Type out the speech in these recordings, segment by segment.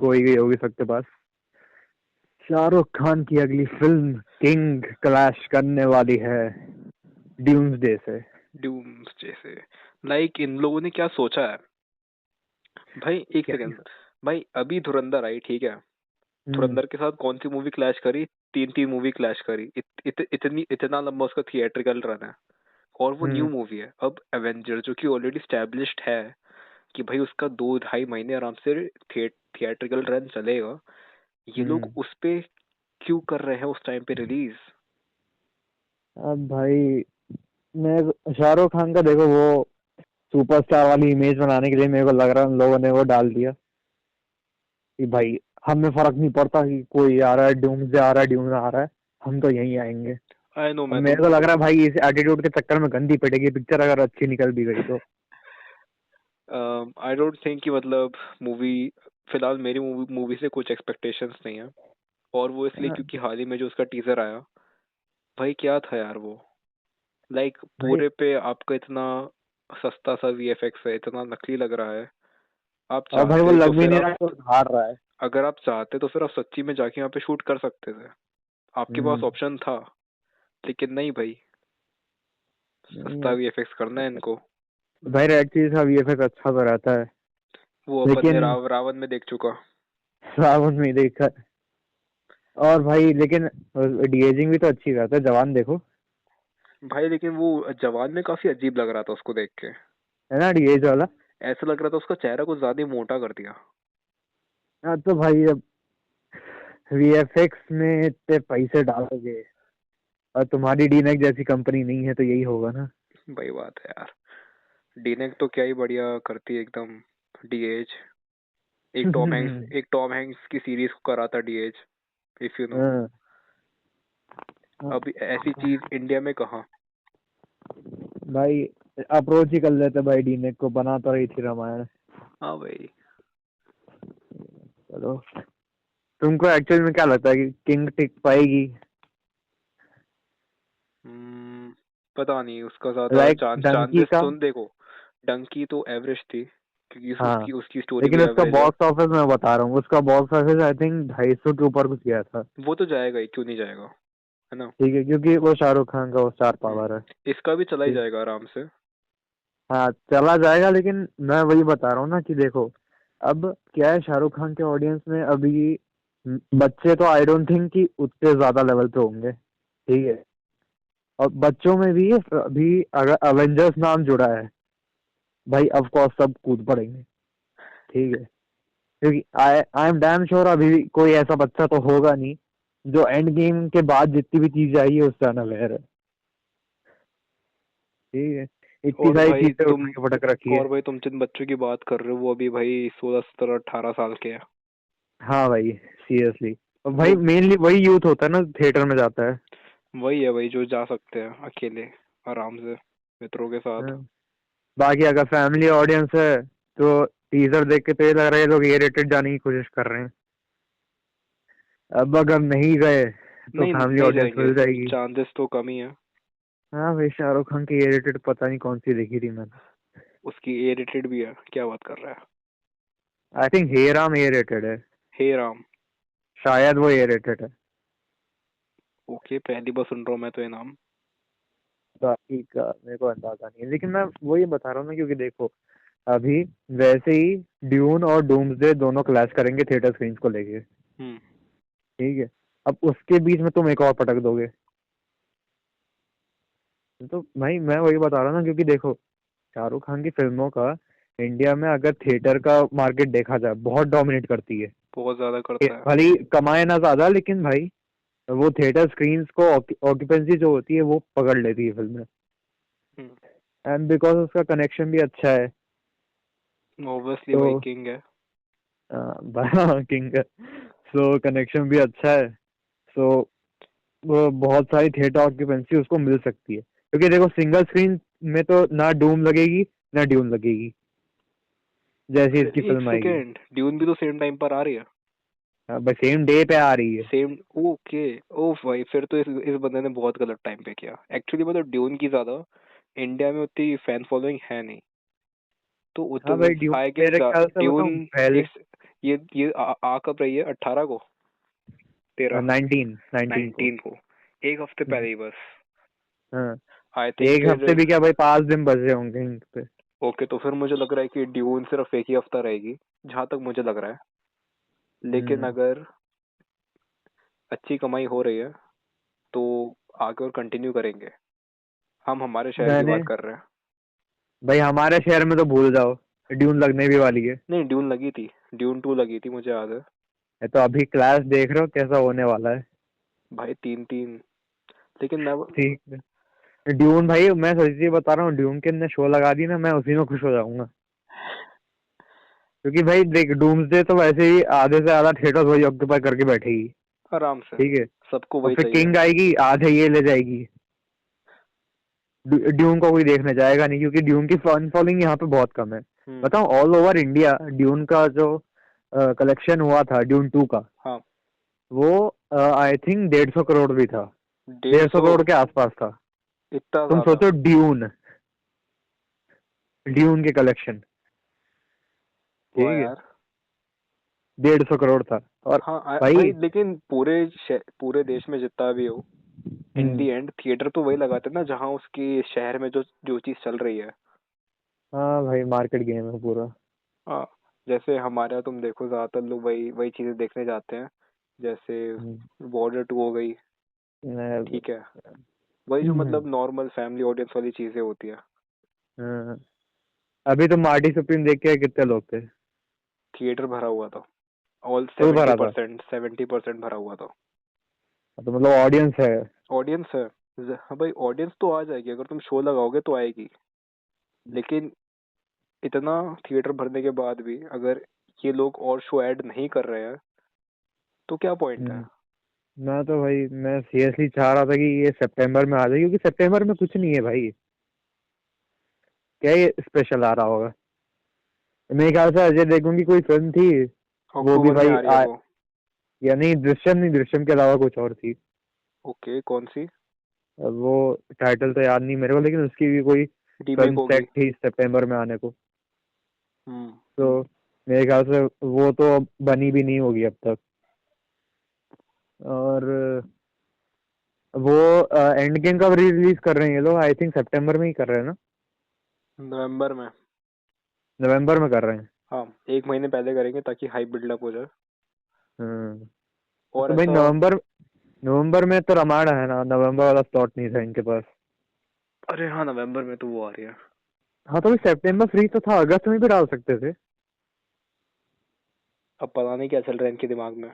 कोई गई होगी सबके पास। शाहरुख खान की अगली फिल्म किंग क्लैश करने वाली है ड्यूम्सडे से। डूम्स जैसे। लाइक इन लोगों ने क्या सोचा है भाई, एक क्या ही सेकंड। भाई अभी धुरंधर आई, ठीक है। हम्म धुरंधर के साथ कौन सी मूवी क्लैश करी? तीन तीन मूवी क्लैश करी। इतना लंबा उसका थिएट्रिकल रन है। और वो न्यू हम्म मूवी है। अब एवेंजर जो कि ऑलरेडी स्टैब्लिश्ड है कि भाई उसका 2-2.5 महीने आराम से थिएट्रिकल रन चलेगा। ये लोग हम्म उस पे क्यों कर रहे हैं उस टाइम पे रिलीज? अब भाई मैं शाहरुख खान का देखो वो सुपरस्टार वाली इमेज बनाने के लिए मेरे को लग रहा है उन लोगों ने वो डाल दिया कि भाई हमें फर्क नहीं पड़ता कि कोई आ रहा है ड्यूम्सडे आ रहा है ड्यूम्स आ रहा है, हम तो यहीं आएंगे। I know. अब मैं तो मेरे को लग रहा है भाई इस एटीट्यूड के चक्कर में गंदी पड़ेगी पिक्चर अगर अच्छी निकल भी गई तो। आई डोंट थिंक कि मतलब मूवी, फिलहाल मेरी मूवी से कुछ एक्सपेक्टेशंस नहीं है। और वो इसलिए हाँ, क्योंकि हाल ही में जो उसका टीजर आया, भाई क्या था यार वो। लाइक भाई पूरे पे आपका इतना सस्ता सा वीएफएक्स है, इतना नकली लग रहा है। आप और भाई वो चाहते तो लग भी फिर नहीं आप, रहा तो हार रहा है। अगर आप चाहते तो फिर आप सच्ची में जाके यहाँ पे शूट कर सकते थे। आपके पास हम्म ऑप्शन था। लेकिन नहीं भाई, नहीं सस्ता अब वीएफएक्स करना है इनको। भाई रेड चीज का वीएफएक्स अच्छा तो रहता है वो अपन ने लेकिन रावण में देख चुका। सावन में देखा। और भाई लेकिन डीएजिंग भी तो अच्छी करता है, जवान देखो। भाई लेकिन वो जवान में काफी अजीब लग रहा था उसको देख के। है ना डीएज वाला। ऐसा लग रहा था उसका चेहरा कुछ ज्यादा ही मोटा कर दिया। हाँ तो भाई अब वीएफएक्स में इतने पैसे डालोगे और तुम्हारी डीनेक जैसी कंपनी नहीं है तो यही होगा ना। वही बात है यार। डीनेक तो क्या ही बढ़िया करती है एकदम। डीएच। एक टॉम हैंक्स की सीरीज को करा था डीएच, इफ यू नो। हाँ, हाँ, अब ऐसी चीज इंडिया में कहाँ? भाई अप्रोच ही कर लेते भाई डीनेक को, बना तो रही थी रामायण। हाँ भाई। चलो तुमको एक्चुअल में क्या लगता है कि किंग टिक पाएगी? हम्म, पता नहीं, उसका ज्यादा लाइक डंकी चांसेस का। तो देखो। डंकी तो एवरेज थी, क्योंकि हाँ उसकी स्टोरी लेकिन भी उसका एवरेज है। बॉक्स ऑफिस मैं बता रहा हूँ, उसका बॉक्स ऑफिस आई थिंक 250 के ऊपर कुछ गया था। वो तो जाएगा ही, क्यों नहीं जाएगा, है ना। ठीक है क्योंकि वो शाहरुख खान का वो स्टार पावर है। इसका भी चला ही ठीक। जाएगा आराम से। हाँ चला जाएगा लेकिन मैं वही बता रहा हूँ ना कि देखो अब क्या है शाहरुख खान के ऑडियंस में अभी बच्चे तो आई डोंट थिंक कि उतने ज्यादा लेवल पे होंगे। ठीक है। और बच्चों में भी अभी अगर अवेंजर्स नाम जुड़ा है भाई ऑफ कोर्स सब कूद पड़ेंगे। ठीक है क्योंकि आई एम डैम श्योर अभी भी कोई ऐसा बच्चा तो होगा नहीं जो एंड गेम के बाद जितनी भी चीजें आई है उससे अनअवेयर है। ठीक है। इतनी और सारी भाई चीजें उठा तुम के पटक रखी है। और भाई तुम जिन बच्चों की बात कर रहे हो वो अभी भाई 16, 17, 18 साल के हैं। हाँ भाई सीरियसली। और भाई वो मेनली वही यूथ होता है ना थिएटर में जाता है। वही है भाई जो जा सकते हैं अकेले, आराम से, मित्रों के साथ। हाँ। बाकी अगर फैमिली ऑडियंस है तो टीजर देख के तो ये लग रहा है ये लोग ए रेटेड जाने की कोशिश कर रहे हैं। अब अगर नहीं गए तो नहीं, फैमिली नहीं ऑडियंस जाएंगे। मिल जाएगी। चांसेस तो कम ही है। हाँ भाई शाहरुख खान की ए रेटेड पता नहीं कौन सी देखी थी मैंने। उसकी ए रेटेड भी है, क्या बात कर रहा है। I think Hey Ram A rated है। हे राम। शायद वो ए रेटेड है। ओके, पहली बार सुन रहा हूँ मैं तो ये नाम। बाकी का मेरे को अंदाजा नहीं है लेकिन मैं वही बता रहा हूँ ना क्योंकि देखो अभी वैसे ही ड्यून और डूम्सडे दोनों क्लैश करेंगे थिएटर स्क्रीन को लेके। हम्म। ठीक है। अब उसके बीच में तुम एक और पटक दोगे तो भाई मैं वही बता रहा हूँ ना क्योंकि देखो शाहरुख खान की फिल्मों का इंडिया में अगर थिएटर का मार्केट देखा जाए बहुत डोमिनेट करती है। बहुत ज्यादा करता है। भले ही कमाए ना ज्यादा लेकिन भाई वो थिएटर स्क्रीन्स को ऑक्यूपेंसी जो होती है वो पकड़ लेती है फिल्म में। हम्म। एंड बिकॉज उसका कनेक्शन भी अच्छा है ऑब्वियसली तो भाई किंग है। किंग का सो कनेक्शन भी अच्छा है। सो वो बहुत सारी थिएटर ऑक्यूपेंसी उसको मिल सकती है क्योंकि देखो सिंगल स्क्रीन में तो ना डूम लगेगी ना ड्यून लगेगी जैसी इसकी एक फिल्म आएगी। सेकेंड, ड्यून भी तो सेम टाइम पर आ रही है। बस सेम डे पे आ रही है। सेम। ओके। ओ भाई, फिर तो इस बंदे ने बहुत गलत टाइम पे किया एक्चुअली। मतलब ड्यून की ज्यादा इंडिया में उतनी फैन फॉलोइंग है नहीं। तो हाँ भाई ड्यून आई गेस मेरे ख्याल से ड्यून बताऊं पहले। एक ये आ कब रही है? 18 को, 13, 19 को। 19 को, एक हफ्ते पहले ही बस। हाँ, आई थिंक एक हफ्ते फिर भी क्या भाई, 5 दिन बचे होंगे इन पे। ओके, तो फिर मुझे लग रहा है कि ड्यून सिर्फ एक ही हफ्ता रहेगी, जहां तक मुझे लग रहा है। लेकिन हम्म, अगर अच्छी कमाई हो रही है तो आगे और कंटिन्यू करेंगे। हम हमारे शहर की मैंने बात कर रहे हैं। भाई हमारे शहर में तो भूल जाओ, ड्यून लगने भी वाली है। नहीं, ड्यून लगी थी, ड्यून 2 लगी थी, मुझे याद है। ये तो अभी क्लास देख रहे हो कैसा होने वाला है। भाई 3-3। लेकिन मैं ठीक है। ड्यून भाई मैं सच्ची बता रहा हूँ, ड्यून के ने शो लगा दी ना, मैं उसी में खुश हो जाऊंगा। क्योंकि भाई देख, डूम्सडे तो वैसे ही आधे से ज्यादा थिएटर वही ऑक्यूपाई करके बैठेगी। आराम से ठीक है। सबको और वही फिर चाहिए। किंग आएगी, आधे ये ले जाएगी। ड्यून को कोई देखने जाएगा नहीं, क्योंकि ड्यून की फैन फॉलोइंग यहाँ पे बहुत कम है। हम्म। बताऊं, ऑल ओवर इंडिया ड्यून का जो कलेक्शन हुआ था ड्यून 2 का, हाँ, वो आई थिंक 150 करोड़ भी था। 150 150? करोड़ के आसपास था। इतना तुम ज्यादा? सोचो, ड्यून ड्यून के कलेक्शन। वाह ठीक है। यार। 150 करोड़ था। और हाँ भाई भाई, लेकिन पूरे देश में जितना भी हो, इन दी एंड थिएटर तो वही लगाते हैं ना जहाँ उसकी शहर में जो जो चीज चल रही है। हाँ भाई, मार्केट गेम है पूरा। हाँ, जैसे हमारे यहाँ तुम देखो, ज्यादातर लोग वही वही चीजें देखने जाते हैं। जैसे हम्म, बॉर्डर 2 हो गई, मैं- ठीक है, वही जो हम्म, मतलब नॉर्मल फैमिली ऑडियंस वाली चीजें होती है। हाँ। अभी तो मार्टी सुप्रीम देख के कितने लोग थे। थिएटर भरा हुआ था, ऑल फुल सेवेंटी भरा था। परसेंट 70% भरा हुआ था। तो मतलब ऑडियंस है। ऑडियंस है। हाँ भाई, ऑडियंस तो आ जाएगी, अगर तुम शो लगाओगे तो आएगी। लेकिन इतना थिएटर भरने के बाद भी अगर ये लोग और शो ऐड नहीं कर रहे हैं तो क्या पॉइंट है? हम्म, मैं तो भाई मैं सीरियसली चाह रहा था कि ये सितंबर में आ जाए, क्योंकि सितंबर में कुछ नहीं है भाई। क्या ये स्पेशल आ रहा होगा? मेरे ख्याल से अजय देवगन की कोई फिल्म थी, वो भी अक्टूबर में भाई आ रही है वो। या नहीं, दृश्यम नहीं, दृश्यम के अलावा कुछ और थी। ओके, कौन सी? अब वो टाइटल तो याद नहीं मेरे को, लेकिन उसकी भी कोई रीमेक फिल्म होगी। सेट थी सितंबर में आने को। हम्म। तो मेरे ख्याल से वो तो अब बनी भी नहीं होगी अब तक। और वो एंड गेम कब रिलीज कर रहे हैं ये लोग? आई थिंक सितंबर में ही कर रहे हैं ना? नवंबर में। नवंबर में कर रहे हैं। हाँ, 1 महीने पहले करेंगे ताकि हाइप बिल्डअप हो जाए। और तो भाई ऐसा। नवंबर नवंबर में तो रामायण है ना, नवंबर वाला स्लॉट नहीं था इनके पास। अरे हाँ, नवंबर में तो वो आ रही है। हाँ, तो भाई सितंबर फ्री तो था, अगस्त में भी डाल सकते थे। अब पता नहीं क्या चल रहा है इनके दिमाग में।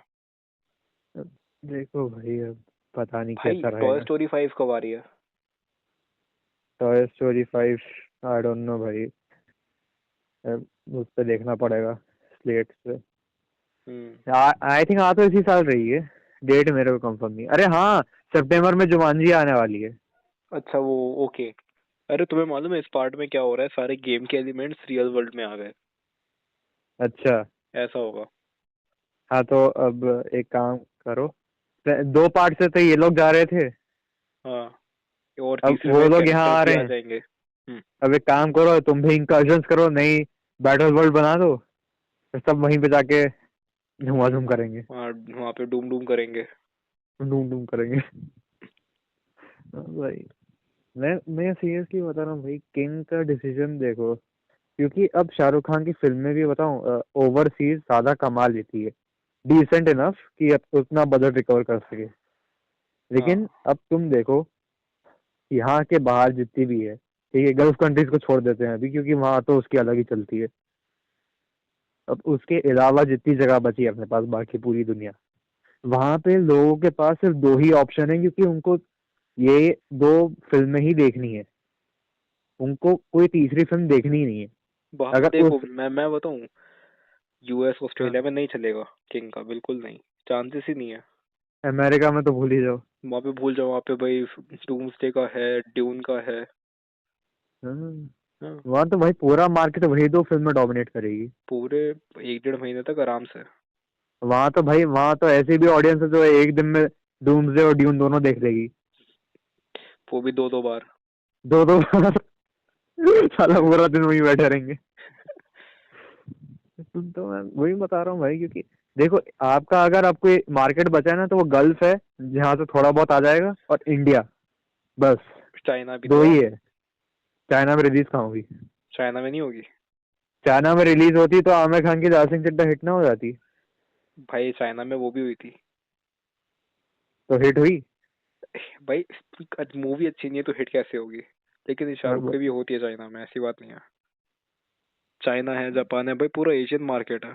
देखो भाई, अब पता नहीं भाई कैसा टॉय रहेगा। स्टोरी 5 कब आ रही है? Toy story 5, I don't know भाई। उस पे देखना पड़ेगा स्लेट पे। हम्म। आई थिंक आ तो इसी साल रही है। डेट मेरे को कंफर्म नहीं, अरे हाँ, सितंबर में जुमानजी आने वाली है। अच्छा वो, ओके। अरे तुम्हें मालूम है इस पार्ट में क्या हो रहा है? सारे गेम के एलिमेंट्स रियल वर्ल्ड में आ गए। अच्छा। ऐसा होगा। हाँ, तो अब एक काम करो, 2 पार्ट से तो ये लोग जा रहे थे। हाँ, और अब तीसरे वो में लोग यहाँ कैरेक्टर्स आ भी रहे आ हैं। जाएंगे। अब एक काम करो, तुम भी इंकर्जन्स करो, नई बैटल वर्ल्ड बना दो, फिर सब वहीं पे जाके धुआं करेंगे। वहाँ वहाँ पे डूम डूम करेंगे। डूम डूम करेंगे। हाँ भाई, मैं सीरियसली बता रहा हूँ भाई, किंग का डिसीजन देखो। क्योंकि अब शाहरुख खान की फिल्में भी बताऊं, ओवरसीज ज्यादा कमा लेती है, डिसेंट इनफ कि अब उतना बजट रिकवर कर सके। हाँ। लेकिन अब तुम देखो, यहाँ के बाहर जितनी भी है, ठीक है, गल्फ कंट्रीज को छोड़ देते हैं अभी, क्योंकि वहां तो उसकी अलग ही चलती है। अब उसके अलावा जितनी जगह बची है अपने पास, बाकी पूरी दुनिया, वहां पे लोगों के पास सिर्फ 2 ही ऑप्शन है, क्योंकि उनको ये 2 फिल्में ही देखनी है। उनको कोई तीसरी फिल्म देखनी ही नहीं है। बाहर अगर देखो, उस मैं बताऊँ, यूएस हाँ, ऑस्ट्रेलिया में नहीं चलेगा किंग का, बिल्कुल नहीं। चांसेस ही नहीं है। अमेरिका में तो भूल ही जाओ। वहाँ पे भूल जाओ, वहाँ पे भाई डूम्सडे का है, ड्यून का है। हाँ, हाँ, वहाँ तो भाई पूरा मार्केट वही 2 फिल्में डोमिनेट करेगी। पूरे 1-1.5 महीने तक आराम से। वहां तो भाई, वहां तो ऐसी भी ऑडियंस है जो एक दिन में डूम्सडे और ड्यून दोनों देख लेगी। वो भी 2-2 बार। दो दो बार। साला पूरा दिन वहीं बैठे रहेंगे। तो मैं वही बता रहा हूँ भाई, क्योंकि देखो आपका अगर आपको मार्केट बचा है ना तो वो गल्फ है जहाँ से थोड़ा बहुत आ जाएगा, और इंडिया, बस चाइना भी दो तो है। ही है। चाइना में रिलीज कहाँ होगी? चाइना में नहीं होगी चाइना में रिलीज होती तो आमिर खान की दाल सिंह चड्ढा हिट ना हो जाती? भाई, चाइना में वो भी हुई थी। तो हिट हुई। भाई, मूवी अच्छी नहीं है तो हिट कैसे होगी? लेकिन मैं शाहरुख की भी होती है चाइना में, ऐसी बात नहीं है। चाइना है, जापान है, भाई पूरा एशियन मार्केट है।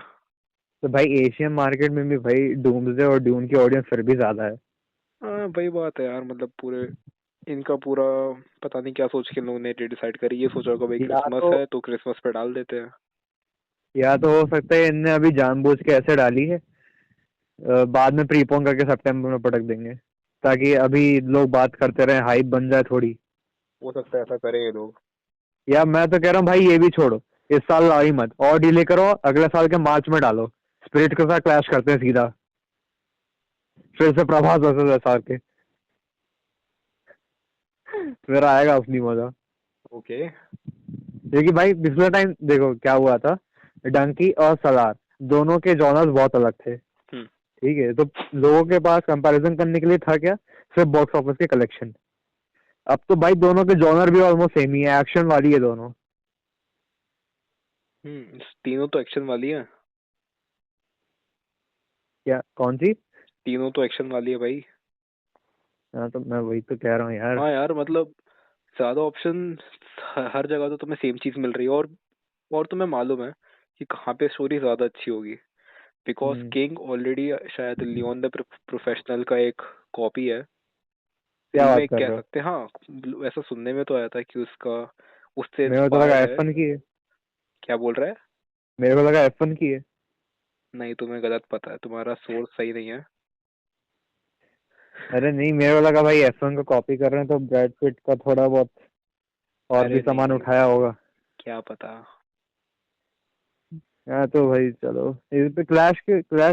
तो भाई एशियन मार्केट में भी भाई डूम्सडे और ड्यून की ऑडियंस फिर भी ज्यादा है। हाँ भाई, बात है यार, मतलब पूरे इनका पूरा पता नहीं क्या सोच के इन लोगों ने डिसाइड करी। ये सोचा होगा भाई या क्रिसमस तो है तो क्रिसमस पे डाल देते हैं। या तो हो सकता है इनने अभी जानबूझ के ऐसे डाली है, बाद में प्रीपोन करके सितंबर में पटक देंगे, ताकि अभी लोग बात करते रहे, हाइप बन जाए थोड़ी। हो सकता है ऐसा करे ये लोग। या मैं तो कह रहा हूँ भाई ये भी छोड़ो, इस साल लाओ ही मत, और डिले करो, अगले साल के मार्च में डालो, स्पिरिट के साथ क्लैश करते हैं सीधा, फिर से प्रभास वर्सेस एसआर के, फिर आएगा असली मजा। ओके। क्योंकि भाई पिछले टाइम देखो क्या हुआ था, डंकी और सलार दोनों के जॉनर्स बहुत अलग थे, हम्म। ठीक है, तो लोगों के पास कंपैरिजन करने के लिए था क्या, सिर्फ बॉक्स ऑफिस के कलेक्शन। अब तो भाई दोनों के जॉनर भी ऑलमोस्ट सेम ही है, एक्शन वाली है दोनों। तीनों तो एक्शन वाली है। क्या कौन सी? तीनों तो एक्शन वाली है भाई। हाँ तो मैं वही तो कह रहा हूँ यार। हाँ यार, मतलब ज्यादा ऑप्शन हर जगह तो तुम्हें सेम चीज मिल रही है, और तुम्हें मालूम है कि कहाँ पे स्टोरी ज्यादा अच्छी होगी। Because hmm. किंग ऑलरेडी शायद लियोन द प्रोफेशनल का एक कॉपी है। क्या बात रीमेक कर कह रहे हो? सकते हैं, हाँ। ऐसा सुनने में तो आया था कि उसका उससे मेरे को तो लगा इंस्पायर्ड है। F1 की है। क्या बोल रहा है? मेरे को लगा F1 की है। नहीं, तुम्हें गलत पता है, तुम्हारा सोर्स सही नहीं है। अरे नहीं, मेरे को लगा भाई F1 को कॉपी कर रहे हैं तो ब्रैड पिट का थोड़ा बहुत और भी अरे नहीं सामान नहीं उठाया भाई, होगा। क्या पता। हाँ तो भाई चलो, इस पे क्लैश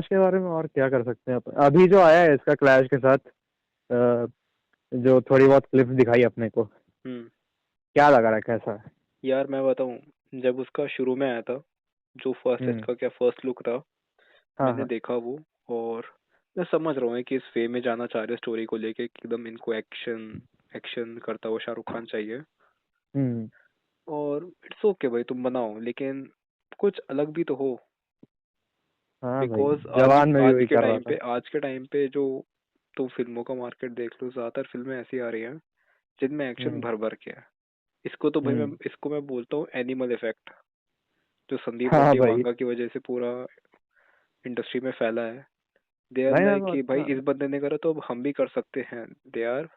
के बारे में और क्या कर सकते हैं अपन, अभी जो आया है इसका क्लैश के साथ, अ, जो थोड़ी बहुत क्लिप्स दिखाई अपने को, हम्म। क्या लग रहा है, कैसा है? यार मैं बताऊं, जब उसका शुरू में आया था, जो फर्स्ट हम्म। इसका क्या फर्स्ट लुक था, हाँ मैंने हाँ। देखा वो। और मैं समझ रहा हूँ कि इस वे में जाना चाह रहे स्टोरी को लेके कि एकदम इनको एक्शन एक्शन करता हुआ शाहरुख खान चाहिए। हम्म। और इट्स ओके भाई, तुम बनाओ, लेकिन कुछ अलग भी तो हो। हाँ भाई, बिकॉज जवान में भी वही कर रहा था। आज के टाइम पे जो तुम फिल्मों का मार्केट देख लो, ज्यादातर फिल्में ऐसी आ रही हैं जिनमें एक्शन हम्म। भर भर के है। इसको तो भाई हम्म। मैं बोलता हूँ एनिमल इफेक्ट, जो संदीप हाँ बंटी भाई। वांगा की वजह से पूरा इंडस्ट्री में फैला है। दे आर भाई मैं लाइक तो कि भाई अच्छा। इस बंदे ने करा तो अब हम भी कर सकते हैं। They are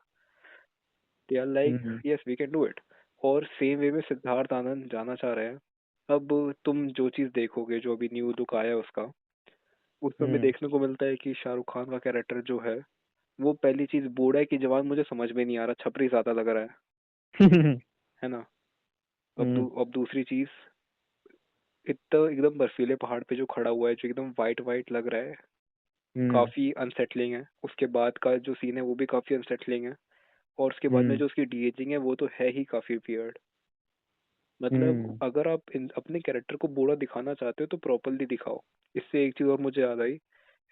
like hmm. Yes we can do it. और सेम वे में सिद्धार्थ आनंद जाना चाह रहे हैं। अब तुम जो चीज देखोगे, जो अभी न्यू लुक आया है उसका, उसमें भी हम्म। देखने को मिलता है कि शाहरुख खान का कैरेक्टर जो है, वो पहली चीज बूढ़ा है कि जवान मुझे समझ में नहीं आ रहा, छपरी ज्यादा लग रहा है ना। हम्म। अब दूसरी चीज, इतना एकदम बर्फीले पहाड़ पे जो खड़ा हुआ है, जो एकदम वाइट वाइट लग रहा है, हम्म। काफी अनसेटलिंग है। उसके बाद का जो सीन है वो भी काफी अनसेटलिंग है। और उसके बाद में हम्म। जो उसकी डीएजिंग है वो तो है ही काफी वियर्ड। मतलब हम्म। अगर आप अपने कैरेक्टर को बूढ़ा दिखाना चाहते हो तो प्रॉपरली दिखाओ। इससे एक चीज और मुझे याद आई,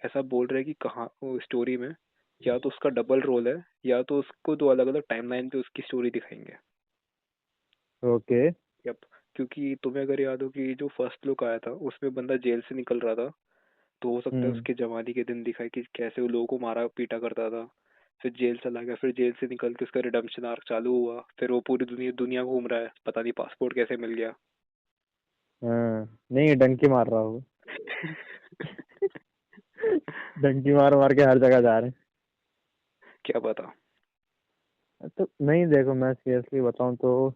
ऐसा बोल रहे हैं कि कहाँ स्टोरी में या तो उसका डबल रोल है, या तो उसको दो अलग अलग टाइमलाइन पे उसकी स्टोरी दिखाएंगे। ओके। यप। क्योंकि तुम्हें अगर याद हो कि जो फर्स्ट लुक आया था उसमें बंदा जेल से निकल रहा था, तो हो सकता है हम्म। उसके जवानी के दिन दिखाए कि कैसे वो लोगों को मारा पीटा करता था। फिर जेल चला गया, फिर जेल से निकल के उसका रिडम्पशन आर्क चालू हुआ, फिर वो पूरी दुनिया दुनिया घूम रहा है, पता नहीं पासपोर्ट कैसे मिल गया। हाँ नहीं, डंकी मार रहा हूँ। डंकी मार मार के हर जगह जा रहे क्या पता। हैं। तो नहीं देखो, मैं सीरियसली बताऊं तो,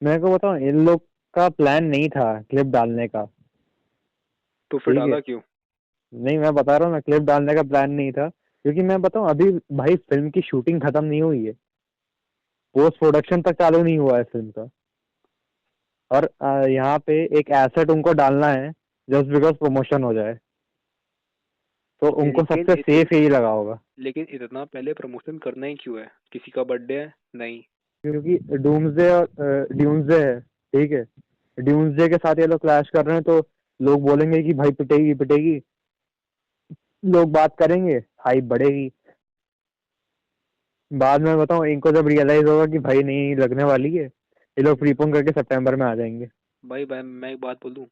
मेरे को बताऊं, इन लोग का प्लान नहीं था क्लिप डालने का, तो फिर ठीक है। डाला क्यों? नहीं मैं बता रहा हूँ ना, क्लिप डालने का प्लान नहीं था, क्योंकि मैं बताऊं अभी भाई फिल्म की शूटिंग खत्म नहीं हुई है, पोस्ट प्रोडक्शन तक चालू नहीं हुआ है फिल्म का, और यहाँ पे एक एसेट उनको डालना है जस्ट बिकॉज प्रमोशन हो जाए, तो उनको लेकिन सबसे सेफ यही लगा होगा। लेकिन इतना पहले प्रमोशन करना ही क्यों है? किसी का बर्थडे है? नहीं। क्योंकि ड्यूम्सडे है, ठीक है, ड्यूम्सडे के साथ ये लोग क्लैश कर रहे हैं, तो लोग बोलेंगे कि भाई पिटेगी पिटेगी, लोग बात करेंगे, हाइप बढ़ेगी। बाद में बताऊं, इनको जब रियलाइज होगा कि भाई नहीं लगने वाली है, ये लोग प्रीपोन करके सितंबर में आ जाएंगे। भाई भाई मैं एक बात बोलूं,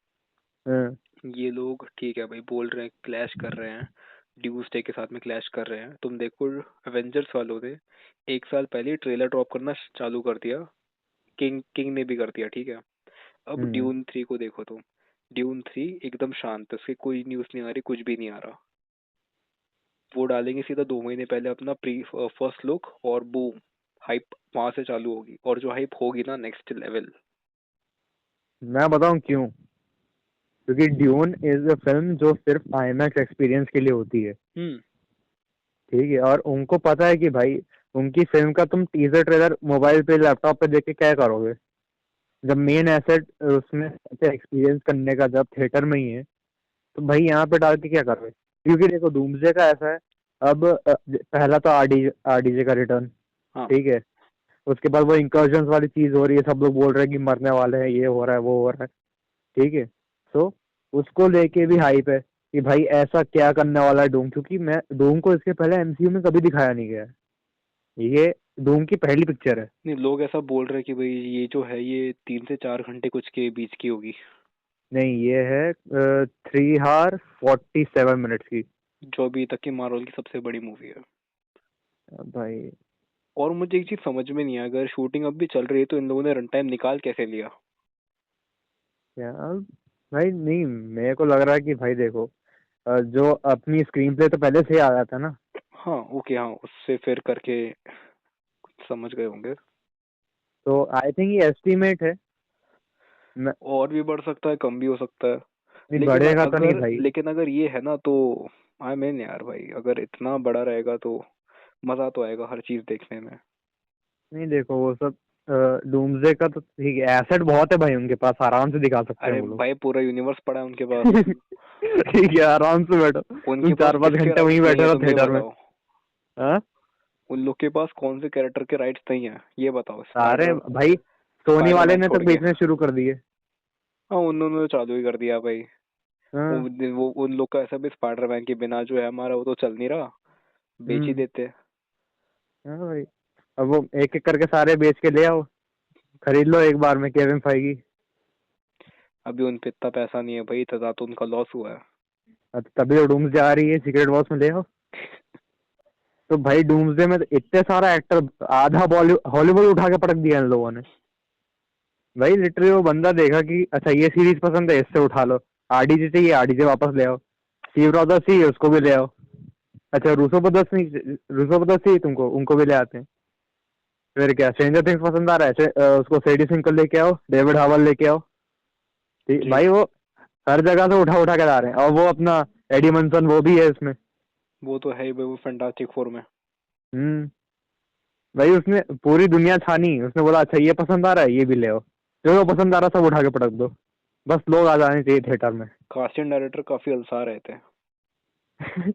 हाँ। ये लोग ठीक है भाई बोल रहे हैं क्लैश कर रहे हैं, ड्यूसडे के साथ में क्लैश कर रहे हैं। तुम देखो एवेंजर्स वालों ने 1 साल पहले ही ट्रेलर ड्रॉप करना चालू कर दिया, किंग किंग ने भी कर दिया, ठीक है। अब हम्म। ड्यून 3 को देखो तुम, ड्यून 3 एकदम शांत है, उसकी कोई न्यूज़ नहीं आ रही, कुछ भी नहीं आ रहा। वो डालेंगे सीधा 2 महीने पहले अपना प्री फर्स्ट लुक और बूम, हाइप वहां से चालू होगी, और जो हाइप होगी ना नेक्स्ट लेवल। मैं बताऊं क्यों? क्योंकि ड्यून इज अ फिल्म जो सिर्फ आईमैक्स एक्सपीरियंस के लिए होती है। हम्म। ठीक है, और उनको पता है कि भाई उनकी फिल्म का तुम टीजर ट्रेलर मोबाइल पे लैपटॉप पे देख के क्या करोगे, जब मेन एसेट उसमें एक्सपीरियंस करने का जब थिएटर में ही है, तो भाई यहाँ पे डाल के क्या करोगे? क्योंकि देखो डूम्सडे का ऐसा है। अब पहला तो आरडीजे का रिटर्न। हाँ। ठीक है। उसके बाद वो इंकर्जन्स वाली चीज हो रही है, सब लोग बोल रहे हैं कि मरने वाले हैं, ये हो रहा है वो हो रहा है। ठीक है। तो उसको लेके भी हाइप है कि भाई ऐसा क्या करने वाला है डूम, क्योंकि मैं डूम को इसके पहले एमसीयू में कभी दिखाया नहीं गया है। ये डूम की पहली पिक्चर है। नहीं, लोग ऐसा बोल रहे हैं कि भाई ये जो है ये 3 से 4 घंटे कुछ के बीच की होगी। नहीं, ये है 3 hours 47 minutes की। जो अभी तक की मार्वल की सबसे बड़ी मूवी है। भाई और मुझे एक चीज समझ में नहीं आया, अगर शूटिंग अब भी चल रही है तो इन लोगों ने रन टाइम निकाल कैसे लिया। यार, भाई नहीं, मेरे को लग रहा है कि भाई देखो, जो अपनी स्क्रीन प्ले तो पहले से ही आ जाता है ना। हाँ ओके, हाँ उससे फिर करके समझ गए होंगे। तो आई थिंक ये एस्टिमेट है। न, और भी बढ़ सकता है, कम भी हो सकता है। नहीं लेकिन बढ़ेगा तो नहीं अगर भाई। लेकिन अगर ये है ना तो आई मीन यार भाई, अगर इतना बड़ा रहेगा तो मजा तो आएगा हर चीज देखने में। नहीं देखो वो सब, डूम्सडे का तो ठीक है, एसेट बहुत है भाई उनके पास, आराम से दिखा सकते हैं अरे वो लोग। भाई पूरा यूनिवर्स पड़ा है उनके पास। ठीक है, आराम से बैठो तुम, उनके पास 4-5 किसके घंटे वहीं राइट्स नहीं बैठे है, रहो तुम ये थिएटर में। बताओ। हाँ। उन लोग के पास कौन से कैरेक्टर के राइट्स नहीं है, ये बताओ। सारे स्पाइडर भाई सोनी वाले स्पाइडरमैन ने तो छोड़ के। बेचने शुरू कर दिए। हाँ उन्होंने तो चालू ही कर दिया भाई। वो हाँ। वो उन लोग का ऐसा भी, स्पाइडरमैन के बिना जो है हमारा वो तो चल नहीं रहा, बेच ही हम्म। देते। हाँ भाई, अब वो एक एक करके सारे बेच के ले आओ, खरीद लो एक बार में केविन फाइगी। अभी उन पे इतना पैसा नहीं है भाई, इतना तो उनका लॉस हुआ है। अब तभी तो डूम्सडे आ रही है, सीक्रेट वॉर्स में ले आओ। तो भाई डूम्सडे में तो इतने सारा एक्टर, आधा बॉलीवुड हॉलीवुड उठा के पटक दिया इन लोगों ने। भाई लिटरली वो बंदा देखा कि अच्छा ये सीरीज पसंद है, इससे उठा लो। आरडीजे चाहिए, आरडीजे वापस ले आओ। स्टीव रॉजर्स चाहिए, उसको भी ले आओ। अच्छा रूसो ब्रदर्स नहीं, रूसो ब्रदर्स चाहिए तुमको, उनको भी ले आते हैं। फिर क्या, स्ट्रेंजर थिंग्स पसंद आ रहा है, उसको सेडी सिंह को लेके आओ, डेविड हावल लेके आओ। ठीक जी। भाई, वो हर जगह से उठा उठा के ला रहे हैं, और वो अपना एडी मनसन वो भी है इसमें। वो तो है ही भाई, वो फैंटास्टिक फोर में। हम्म। भाई उसने पूरी दुनिया छानी, उसने बोला अच्छा ये पसंद आ रहा है, ये भी ले आओ। जो पसंद आ रहा सब उठा के पटक दो, बस लोग आ जाने चाहिए थिएटर में। कास्टिंग डायरेक्टर काफी अलसा रहे थे।